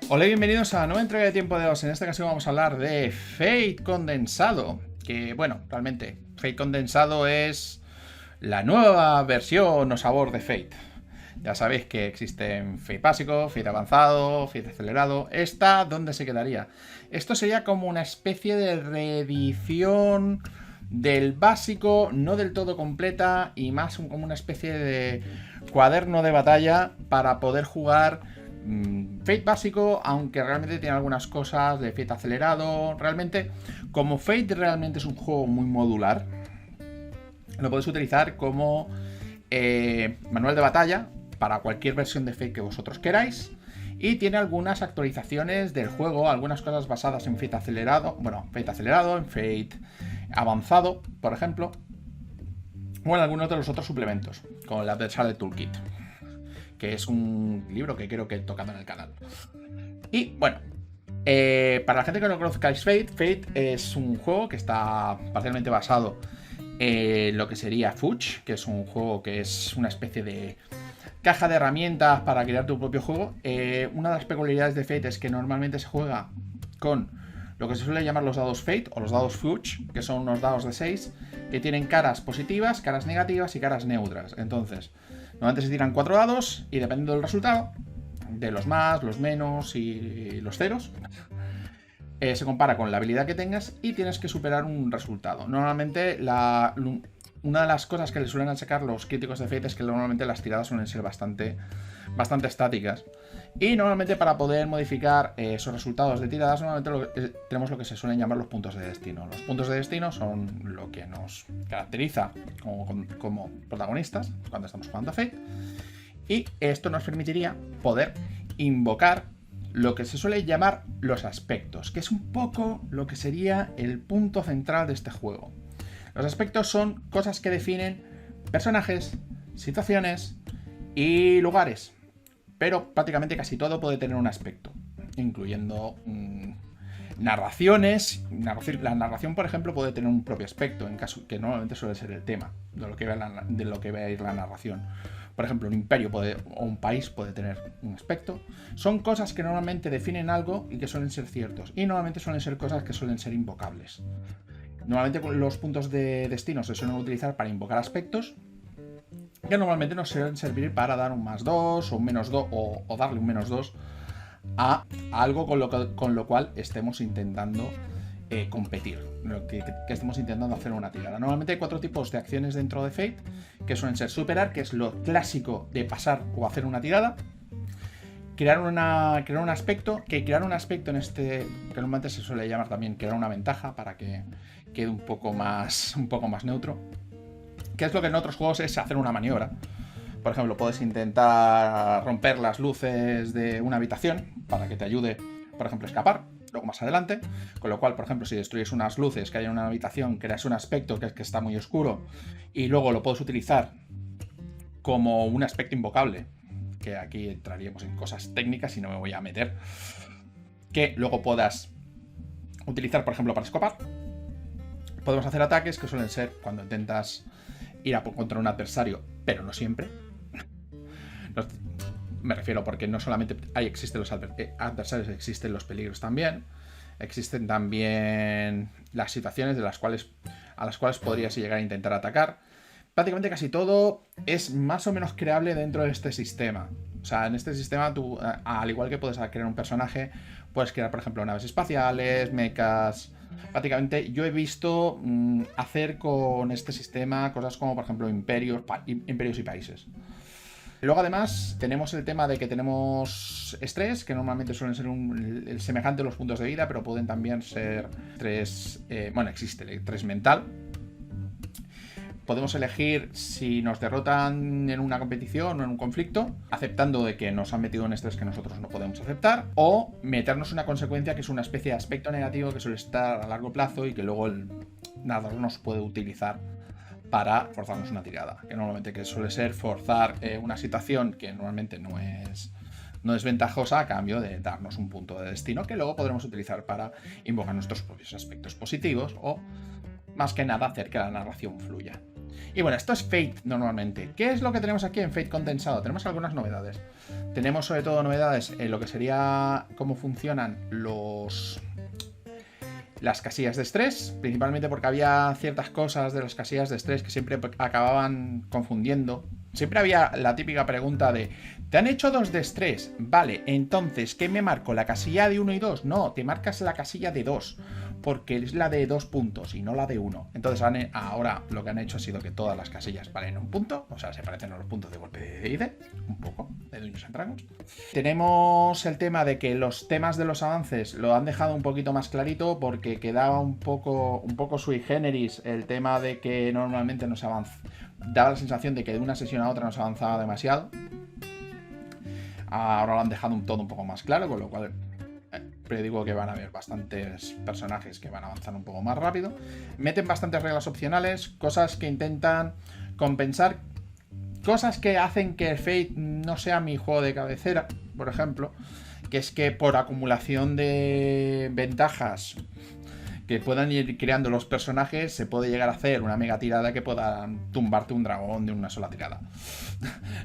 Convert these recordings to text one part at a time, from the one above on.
Hola y bienvenidos a la nueva entrega de Tiempo de Os. En esta ocasión vamos a hablar de Fate Condensado. Que bueno, realmente Fate Condensado es la nueva versión o sabor de Fate. Ya sabéis que existen Fate básico, Fate avanzado, Fate acelerado. ¿Esta dónde se quedaría? Esto sería como una especie de reedición del básico, no del todo completa, y más como una especie de cuaderno de batalla para poder jugar Fate básico, aunque realmente tiene algunas cosas de Fate acelerado. Realmente, como Fate realmente es un juego muy modular, lo podéis utilizar como manual de batalla para cualquier versión de Fate que vosotros queráis. Y tiene algunas actualizaciones del juego, algunas cosas basadas en Fate acelerado, bueno, Fate acelerado, en Fate avanzado, por ejemplo, o en algunos de los otros suplementos, como el Adversary Toolkit, que es un libro que creo que he tocado en el canal. Y bueno, para la gente que no conozcáis Fate, Fate es un juego que está parcialmente basado en lo que sería Fudge, que es un juego que es una especie de caja de herramientas para crear tu propio juego. Una de las peculiaridades de Fate es que normalmente se juega con lo que se suele llamar los dados Fate o los dados Fudge, que son unos dados de 6 que tienen caras positivas, caras negativas y caras neutras. Entonces, normalmente se tiran 4 dados y dependiendo del resultado, de los más, los menos y los ceros, se compara con la habilidad que tengas y tienes que superar un resultado. Normalmente una de las cosas que le suelen sacar los críticos de Fate es que normalmente las tiradas suelen ser bastante estáticas. Y normalmente para poder modificar esos resultados de tiradas, normalmente tenemos lo que se suelen llamar los puntos de destino. Los puntos de destino son lo que nos caracteriza como protagonistas cuando estamos jugando a Fate. Y esto nos permitiría poder invocar lo que se suele llamar los aspectos, que es un poco lo que sería el punto central de este juego. Los aspectos son cosas que definen personajes, situaciones y lugares, pero prácticamente casi todo puede tener un aspecto, incluyendo narraciones. La narración, por ejemplo, puede tener un propio aspecto, en caso que normalmente suele ser el tema de lo que va a ir la narración. Por ejemplo, un imperio o un país puede tener un aspecto. Son cosas que normalmente definen algo y que suelen ser ciertos. Y normalmente suelen ser cosas que suelen ser invocables. Normalmente los puntos de destino se suelen utilizar para invocar aspectos que normalmente nos suelen servir para dar un más 2 o un menos 2 o darle un menos 2 a algo con lo cual estemos intentando competir, que estemos intentando hacer una tirada. Normalmente hay 4 tipos de acciones dentro de Fate, que suelen ser superar, que es lo clásico de pasar o hacer una tirada. Crear un aspecto, que crear un aspecto en este, que normalmente se suele llamar también crear una ventaja para que quede un poco más neutro. Que es lo que en otros juegos es hacer una maniobra. Por ejemplo, puedes intentar romper las luces de una habitación para que te ayude, por ejemplo, a escapar, luego más adelante. Con lo cual, por ejemplo, si destruyes unas luces que hay en una habitación, creas un aspecto que es que está muy oscuro y luego lo puedes utilizar como un aspecto invocable, que aquí entraríamos en cosas técnicas y no me voy a meter, que luego puedas utilizar, por ejemplo, para escapar. Podemos hacer ataques que suelen ser cuando intentas ir contra un adversario, pero no siempre. Me refiero porque no solamente existen los adversarios, existen los peligros también. Existen también las situaciones a las cuales podrías llegar a intentar atacar. Prácticamente casi todo es más o menos creable dentro de este sistema. O sea, en este sistema tú, al igual que puedes crear un personaje, puedes crear, por ejemplo, naves espaciales, mechas. Prácticamente yo he visto hacer con este sistema cosas como, por ejemplo, imperios y países. Luego además tenemos el tema de que tenemos estrés, que normalmente suelen ser el semejante a los puntos de vida, pero pueden también ser estrés, existe el estrés mental. Podemos elegir si nos derrotan en una competición o en un conflicto, aceptando de que nos han metido un estrés que nosotros no podemos aceptar, o meternos una consecuencia que es una especie de aspecto negativo que suele estar a largo plazo y que luego el nadador nos puede utilizar para forzarnos una tirada, que normalmente que suele ser forzar una situación que normalmente no es ventajosa a cambio de darnos un punto de destino que luego podremos utilizar para invocar nuestros propios aspectos positivos o más que nada hacer que la narración fluya. Y bueno, esto es Fate normalmente. ¿Qué es lo que tenemos aquí en Fate condensado? Tenemos algunas novedades. Tenemos sobre todo novedades en lo que sería cómo funcionan las casillas de estrés, principalmente porque había ciertas cosas de las casillas de estrés que siempre acababan confundiendo. Siempre había la típica pregunta de: ¿te han hecho 2 de estrés? Vale, entonces, ¿qué me marco? ¿La casilla de 1 y 2? No, te marcas la casilla de 2, porque es la de 2 puntos y no la de 1. Entonces ahora lo que han hecho ha sido que todas las casillas valen un punto, o sea, se parecen a los puntos de golpe de D&D, un poco, de Dungeons & Dragons. Tenemos el tema de que los temas de los avances lo han dejado un poquito más clarito, porque quedaba un poco sui generis el tema de que normalmente no se avanza. Daba la sensación de que de una sesión a otra no se avanzaba demasiado. Ahora lo han dejado todo un poco más claro, con lo cual predigo que van a haber bastantes personajes que van a avanzar un poco más rápido. Meten bastantes reglas opcionales, cosas que intentan compensar, cosas que hacen que Fate no sea mi juego de cabecera, por ejemplo, que es que por acumulación de ventajas que puedan ir creando los personajes, se puede llegar a hacer una mega tirada que pueda tumbarte un dragón de una sola tirada.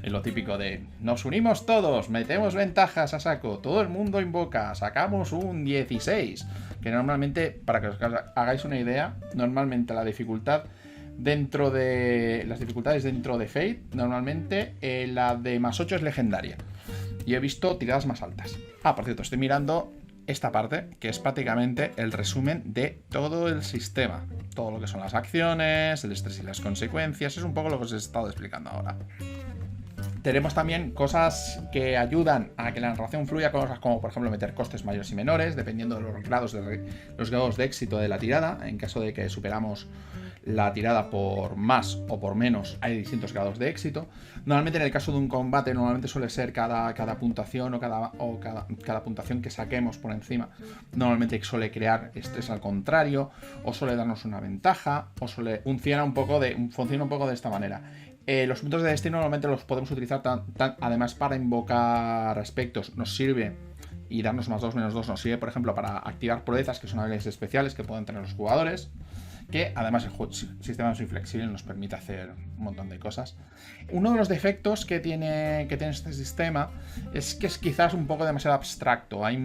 Es lo típico de: nos unimos todos, metemos ventajas a saco, todo el mundo invoca, sacamos un 16. Que normalmente, para que os hagáis una idea, normalmente la dificultad dentro de las dificultades dentro de Fate, normalmente la de +8 es legendaria. Y he visto tiradas más altas. Por cierto, estoy mirando esta parte, que es prácticamente el resumen de todo el sistema. Todo lo que son las acciones, el estrés y las consecuencias, es un poco lo que os he estado explicando ahora. Tenemos también cosas que ayudan a que la narración fluya, cosas como por ejemplo meter costes mayores y menores, dependiendo de los grados de éxito de la tirada. En caso de que superamos la tirada por más o por menos, hay distintos grados de éxito. Normalmente en el caso de un combate, normalmente suele ser cada puntuación o cada puntuación que saquemos por encima, normalmente suele crear estrés al contrario, o suele darnos una ventaja, o funciona un poco de esta manera. Los puntos de destino normalmente los podemos utilizar además para invocar aspectos, nos sirve, y darnos +2, -2 nos sirve, por ejemplo, para activar proezas, que son habilidades especiales que pueden tener los jugadores, que además el sistema es muy flexible y nos permite hacer un montón de cosas. Uno de los defectos que tiene este sistema es que es quizás un poco demasiado abstracto. Hay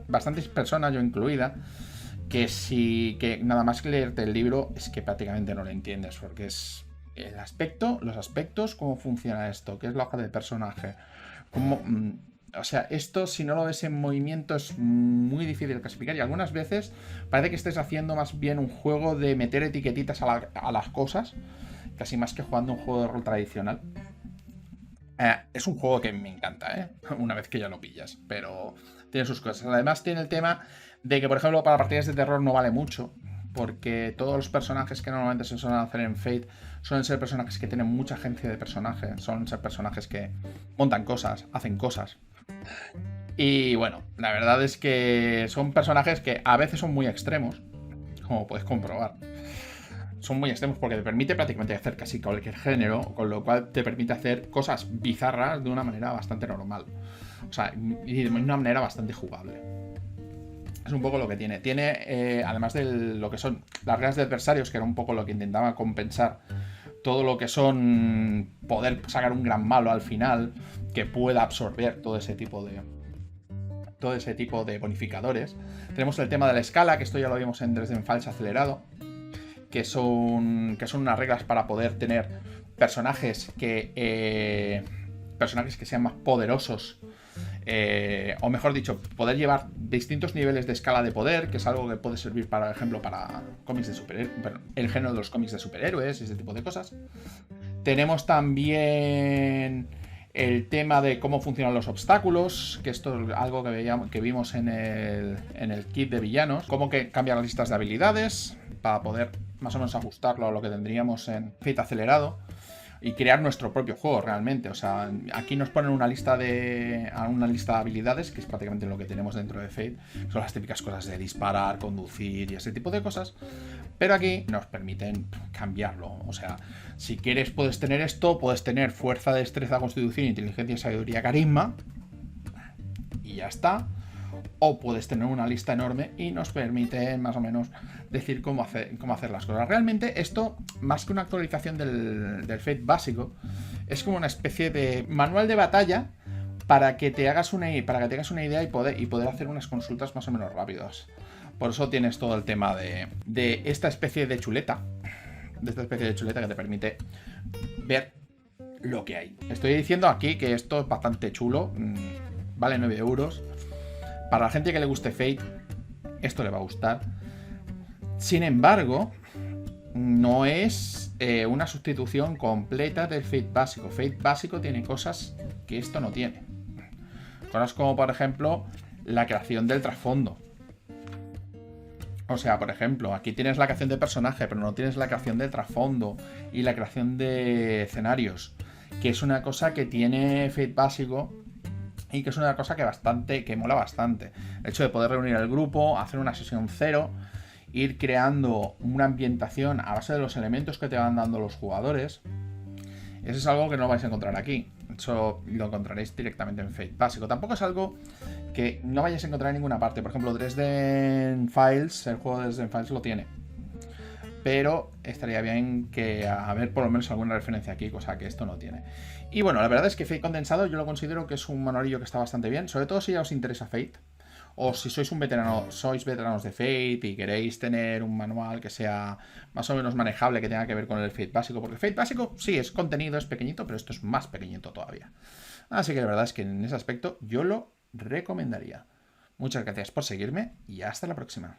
bastantes personas, yo incluida, que nada más que leerte el libro es que prácticamente no lo entiendes, porque es los aspectos, cómo funciona esto, qué es la hoja del personaje, o sea, esto si no lo ves en movimiento es muy difícil de clasificar, y algunas veces parece que estés haciendo más bien un juego de meter etiquetitas a las cosas, casi más que jugando un juego de rol tradicional. Es un juego que me encanta, una vez que ya lo pillas, pero tiene sus cosas. Además tiene el tema de que, por ejemplo, para partidas de terror no vale mucho, porque todos los personajes que normalmente se suelen hacer en Fate suelen ser personajes que tienen mucha agencia de personaje, suelen ser personajes que montan cosas, hacen cosas. Y bueno, la verdad es que son personajes que a veces son muy extremos, como puedes comprobar. Son muy extremos porque te permite prácticamente hacer casi cualquier género, con lo cual te permite hacer cosas bizarras de una manera bastante normal. O sea, y de una manera bastante jugable. Es un poco lo que tiene. Tiene, además de lo que son las reglas de adversarios, que era un poco lo que intentaba compensar todo lo que son poder sacar un gran malo al final, que pueda absorber todo ese tipo de bonificadores. Tenemos el tema de la escala, que esto ya lo vimos en Dresden Files acelerado, que son unas reglas para poder tener personajes que sean más poderosos, o mejor dicho, poder llevar distintos niveles de escala de poder, que es algo que puede servir, por ejemplo, para cómics de superhéroes, el género de los cómics de superhéroes, ese tipo de cosas. Tenemos también el tema de cómo funcionan los obstáculos, que esto es algo que vimos en el kit de villanos, cómo que cambiar las listas de habilidades para poder más o menos ajustarlo a lo que tendríamos en Fate acelerado y crear nuestro propio juego realmente. O sea, aquí nos ponen una lista de habilidades, que es prácticamente lo que tenemos dentro de Fate. Son las típicas cosas de disparar, conducir y ese tipo de cosas, pero aquí nos permiten cambiarlo. O sea, si quieres puedes tener esto, puedes tener fuerza, destreza, constitución, inteligencia, sabiduría, carisma, y ya está. o puedes tener una lista enorme y nos permite más o menos decir cómo hacer las cosas. Realmente esto, más que una actualización del Fate básico, es como una especie de manual de batalla para que te hagas una idea y poder hacer unas consultas más o menos rápidas. Por eso tienes todo el tema de esta especie de chuleta. De esta especie de chuleta que te permite ver lo que hay. Estoy diciendo aquí que esto es bastante chulo. Vale 9 euros. Para la gente que le guste Fate, esto le va a gustar. Sin embargo, no es una sustitución completa del Fate básico. Fate básico tiene cosas que esto no tiene. Cosas como, por ejemplo, la creación del trasfondo. O sea, por ejemplo, aquí tienes la creación de personaje, pero no tienes la creación de trasfondo y la creación de escenarios, que es una cosa que tiene Fate básico y que es una cosa que mola bastante. El hecho de poder reunir al grupo, hacer una sesión cero, ir creando una ambientación a base de los elementos que te van dando los jugadores. Eso es algo que no vais a encontrar aquí. Eso lo encontraréis directamente en Fate básico. Tampoco es algo que no vayáis a encontrar en ninguna parte. Por ejemplo, Dresden Files, el juego de Dresden Files lo tiene. Pero estaría bien que haber por lo menos alguna referencia aquí, cosa que esto no tiene. Y bueno, la verdad es que Fate Condensado yo lo considero que es un manualillo que está bastante bien. Sobre todo si ya os interesa Fate. O si sois sois veteranos de Fate y queréis tener un manual que sea más o menos manejable, que tenga que ver con el Fate básico. Porque Fate básico sí es contenido, es pequeñito, pero esto es más pequeñito todavía. Así que la verdad es que en ese aspecto yo lo recomendaría. Muchas gracias por seguirme y hasta la próxima.